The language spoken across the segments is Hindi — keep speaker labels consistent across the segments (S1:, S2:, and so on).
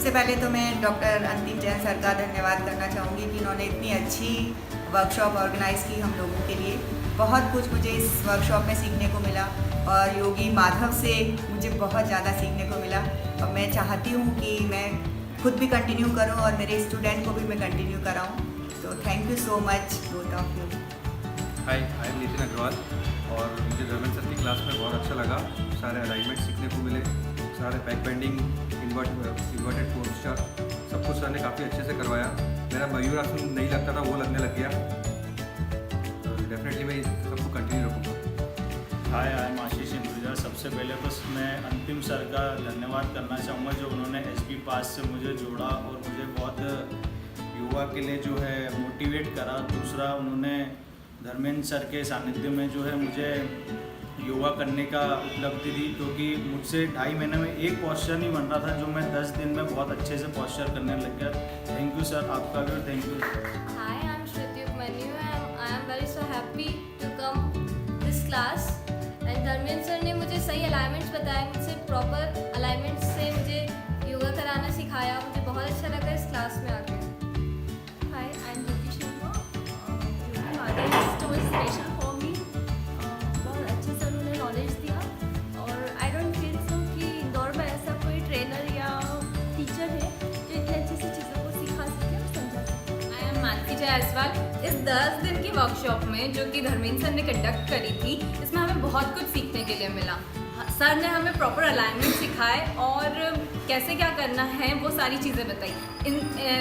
S1: सबसे पहले तो मैं डॉक्टर अंतिम जैन सर का धन्यवाद करना चाहूँगी कि इन्होंने इतनी अच्छी वर्कशॉप ऑर्गेनाइज़ की हम लोगों के लिए। बहुत कुछ मुझे इस वर्कशॉप में सीखने को मिला और योगी माधव से मुझे बहुत ज़्यादा सीखने को मिला और मैं चाहती हूँ कि मैं खुद भी कंटिन्यू करूँ और मेरे स्टूडेंट को भी मैं कंटिन्यू कराऊँ। तो thank you so much both of you.
S2: Hi, I am Nitin Agarwal और मुझे धर्मेंद्र सर की क्लास में बहुत अच्छा लगा। सारे अलाइनमेंट सीखने को मिले, सारे बैक बेंडिंग, इन्वर्टेड पोस्चर, सब कुछ सर ने काफ़ी अच्छे से करवाया। मेरा मयूरासन नहीं लगता था, वो लगने लग गया। तो डेफिनेटली मैं सबको कंटिन्यू रखूँगा।
S3: हाय, आई एम आशीष इंदौर। सबसे पहले बस मैं अंतिम सर का धन्यवाद करना चाहूँगा जो उन्होंने SBPASS से मुझे जोड़ा और मुझे बहुत योगा के लिए जो है मोटिवेट करा। दूसरा, उन्होंने धर्मेंद्र सर के सानिध्य में जो है मुझे योगा करने का उपलब्धि दी, क्योंकि मुझसे 2.5 महीने में एक पॉस्चर नहीं बन रहा था जो मैं 10 दिन में बहुत अच्छे से पॉस्चर करने लग गया। थैंक यू सर, आपका भी thank you.
S4: Hi, I'm Manu and I am very so happy to come this class. And Dharmendra sir ने मुझे सही अलाइनमेंट्स बताए, मुझसे प्रॉपर अलाइनमेंट्स से मुझे योगा कराना सिखाया। मुझे बहुत अच्छा लगा इस क्लास में आकर।
S5: Hi, I'm Yogi Madhav is so special for me. बहुत अच्छे से उन्होंने नॉलेज दिया और आई डोंट फील सो कि इंदौर में ऐसा कोई ट्रेनर या टीचर है जो इतने अच्छे से चीज़ों को सिखा सके और समझा सके।
S6: आई एम मानसी इस 10 दिन की वर्कशॉप में जो कि धर्मेंद्र सर ने कंडक्ट करी थी, इसमें हमें बहुत कुछ सीखने के लिए मिला। सर ने हमें प्रॉपर अलाइनमेंट सिखाए और कैसे क्या करना है वो सारी चीज़ें बताई।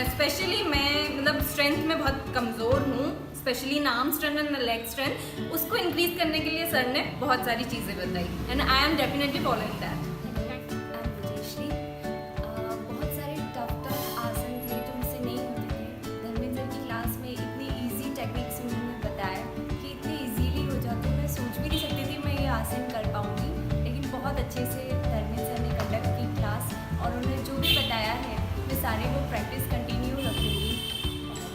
S6: स्पेशली मैं मतलब स्ट्रेंथ में बहुत कमज़ोर हूँ, specially arm strength and leg strength, उसको इंक्रीज करने के लिए सर ने बहुत सारी चीज़ें बताई and I am definitely following that.
S5: बहुत सारे टफ आसन थे जो मुझसे नहीं होते थे। धर्मेंद्र की क्लास में इतनी इजी टेक्निक्स उन्होंने बताया कि इतने इजीली हो जाते, मैं सोच भी नहीं सकती थी मैं ये आसन कर पाऊँगी। लेकिन बहुत अच्छे से धर्मेंद्र सर ने कंडक्ट की क्लास और उन्होंने जो भी बताया है मैं सारे वो प्रैक्टिस कंटिन्यू रखूँगी।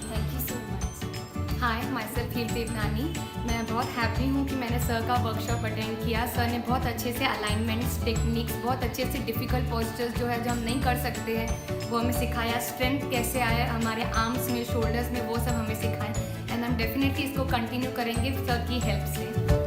S5: Thank you so much.
S6: Hi, my self Heer Nani. मैं बहुत हैप्पी हूँ कि मैंने सर का वर्कशॉप अटेंड किया। सर ने बहुत अच्छे से अलाइनमेंट्स, टेक्निक्स, बहुत अच्छे से डिफ़िकल्ट पोस्चर्स जो है जो हम नहीं कर सकते हैं वो हमें सिखाया। स्ट्रेंथ कैसे आए हमारे आर्म्स में, शोल्डर्स में, वो सब हमें सिखाए एंड हम डेफिनेटली इसको कंटिन्यू करेंगे सर की हेल्प से।